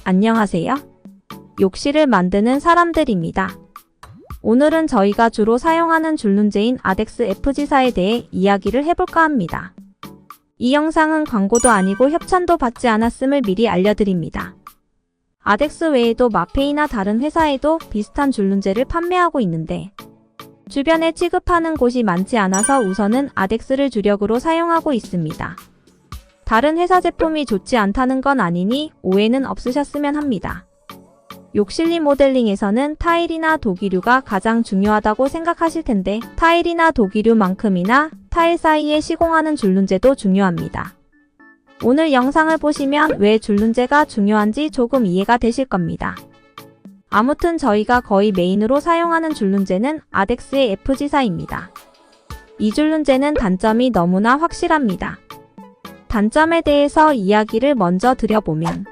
안녕하세요. 욕실을 만드는 사람들입니다. 오늘은 저희가 주로 사용하는 줄눈제인 아덱스 FG4에 대해 이야기를 해볼까 합니다. 이 영상은 광고도 아니고 협찬도 받지 않았음을 미리 알려드립니다. 아덱스 외에도 마페이나 다른 회사에도 비슷한 줄눈제를 판매하고 있는데 주변에 취급하는 곳이 많지 않아서 우선은 아덱스를 주력으로 사용하고 있습니다. 다른 회사 제품이 좋지 않다는 건 아니니 오해는 없으셨으면 합니다. 욕실 리모델링에서는 타일이나 도기류가 가장 중요하다고 생각하실 텐데 타일이나 도기류만큼이나 타일 사이에 시공하는 줄눈제도 중요합니다. 오늘 영상을 보시면 왜 줄눈제가 중요한지 조금 이해가 되실 겁니다. 아무튼 저희가 거의 메인으로 사용하는 줄눈제는 아덱스의 FG4입니다. 이 줄눈제는 단점이 너무나 확실합니다. 단점에 대해서 이야기를 먼저 드려보면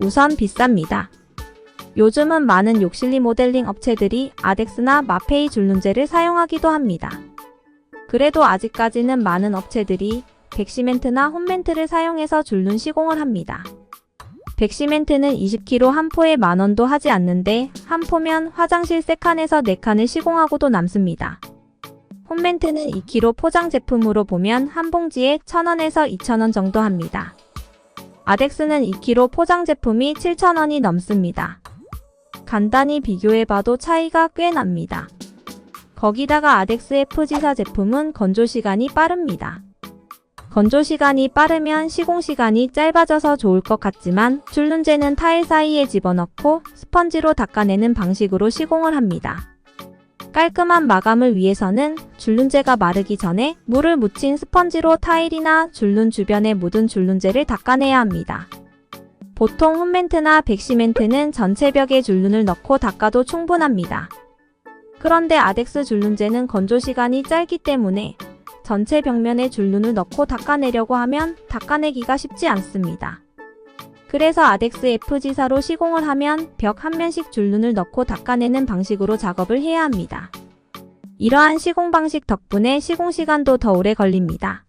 우선 비쌉니다. 요즘은 많은 욕실 리모델링 업체들이 아덱스나 마페이 줄눈제를 사용하기도 합니다. 그래도 아직까지는 많은 업체들이 백시멘트나 홈멘트를 사용해서 줄눈 시공을 합니다. 백시멘트는 20kg 한 포에 만원도 하지 않는데 한 포면 화장실 3칸에서 4칸을 시공하고도 남습니다. 홈멘트는 2kg 포장 제품으로 보면 한 봉지에 1,000원에서 2,000원 정도 합니다. 아덱스는 2kg 포장 제품이 7,000원이 넘습니다. 간단히 비교해봐도 차이가 꽤 납니다. 거기다가 아덱스 FG4 제품은 건조 시간이 빠릅니다. 건조 시간이 빠르면 시공 시간이 짧아져서 좋을 것 같지만 줄눈제는 타일 사이에 집어넣고 스펀지로 닦아내는 방식으로 시공을 합니다. 깔끔한 마감을 위해서는 줄눈제가 마르기 전에 물을 묻힌 스펀지로 타일이나 줄눈 주변에 묻은 줄눈제를 닦아내야 합니다. 보통 홈멘트나 백시멘트는 전체 벽에 줄눈을 넣고 닦아도 충분합니다. 그런데 아덱스 줄눈제는 건조 시간이 짧기 때문에 전체 벽면에 줄눈을 넣고 닦아내려고 하면 닦아내기가 쉽지 않습니다. 그래서 아덱스 FG4로 시공을 하면 벽 한 면씩 줄눈을 넣고 닦아내는 방식으로 작업을 해야 합니다. 이러한 시공 방식 덕분에 시공 시간도 더 오래 걸립니다.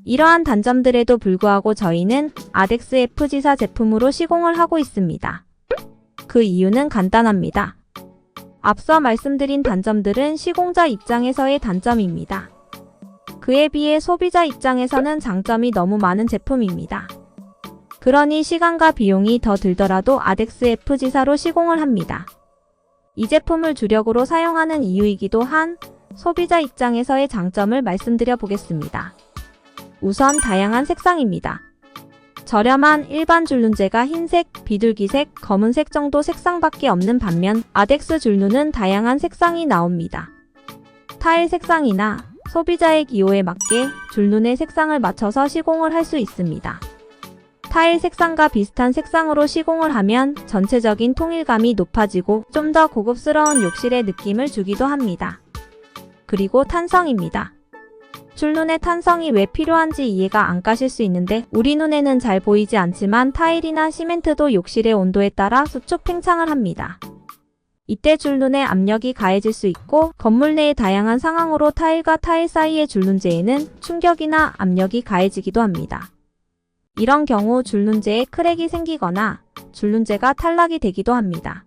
이러한 단점들에도 불구하고 저희는 아덱스 FG4 제품으로 시공을 하고 있습니다. 그 이유는 간단합니다. 앞서 말씀드린 단점들은 시공자 입장에서의 단점입니다. 그에 비해 소비자 입장에서는 장점이 너무 많은 제품입니다. 그러니 시간과 비용이 더 들더라도 아덱스 FG4로 시공을 합니다. 이 제품을 주력으로 사용하는 이유이기도 한 소비자 입장에서의 장점을 말씀드려 보겠습니다. 우선 다양한 색상입니다. 저렴한 일반 줄눈제가 흰색, 비둘기색, 검은색 정도 색상밖에 없는 반면 아덱스 줄눈은 다양한 색상이 나옵니다. 타일 색상이나 소비자의 기호에 맞게 줄눈의 색상을 맞춰서 시공을 할 수 있습니다. 타일 색상과 비슷한 색상으로 시공을 하면 전체적인 통일감이 높아지고 좀 더 고급스러운 욕실의 느낌을 주기도 합니다. 그리고 탄성입니다. 줄눈의 탄성이 왜 필요한지 이해가 안 가실 수 있는데 우리 눈에는 잘 보이지 않지만 타일이나 시멘트도 욕실의 온도에 따라 수축 팽창을 합니다. 이때 줄눈의 압력이 가해질 수 있고 건물 내의 다양한 상황으로 타일과 타일 사이의 줄눈제에는 충격이나 압력이 가해지기도 합니다. 이런 경우 줄눈제에 크랙이 생기거나 줄눈제가 탈락이 되기도 합니다.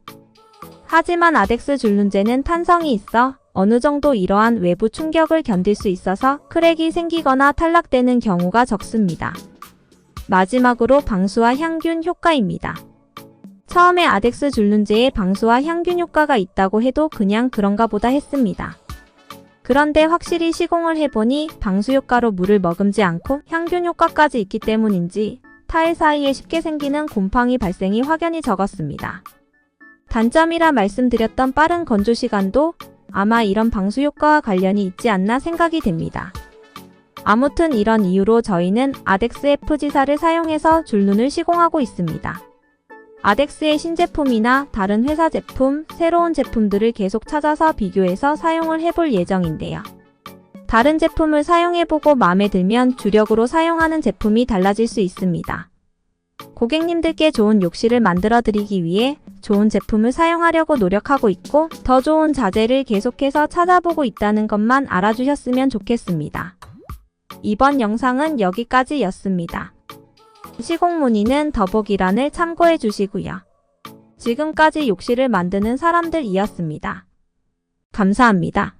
하지만 아덱스 줄눈제는 탄성이 있어 어느 정도 이러한 외부 충격을 견딜 수 있어서 크랙이 생기거나 탈락되는 경우가 적습니다. 마지막으로 방수와 향균 효과입니다. 처음에 아덱스 줄눈제에 방수와 향균 효과가 있다고 해도 그냥 그런가 보다 했습니다. 그런데 확실히 시공을 해보니 방수 효과로 물을 머금지 않고 향균 효과까지 있기 때문인지 타일 사이에 쉽게 생기는 곰팡이 발생이 확연히 적었습니다. 단점이라 말씀드렸던 빠른 건조 시간도 아마 이런 방수 효과와 관련이 있지 않나 생각이 됩니다. 아무튼 이런 이유로 저희는 아덱스 FG4를 사용해서 줄눈을 시공하고 있습니다. 아덱스의 신제품이나 다른 회사 제품, 새로운 제품들을 계속 찾아서 비교해서 사용을 해볼 예정인데요. 다른 제품을 사용해보고 마음에 들면 주력으로 사용하는 제품이 달라질 수 있습니다. 고객님들께 좋은 욕실을 만들어드리기 위해 좋은 제품을 사용하려고 노력하고 있고 더 좋은 자재를 계속해서 찾아보고 있다는 것만 알아주셨으면 좋겠습니다. 이번 영상은 여기까지였습니다. 시공 문의는 더보기란을 참고해 주시고요. 지금까지 욕실을 만드는 사람들이었습니다. 감사합니다.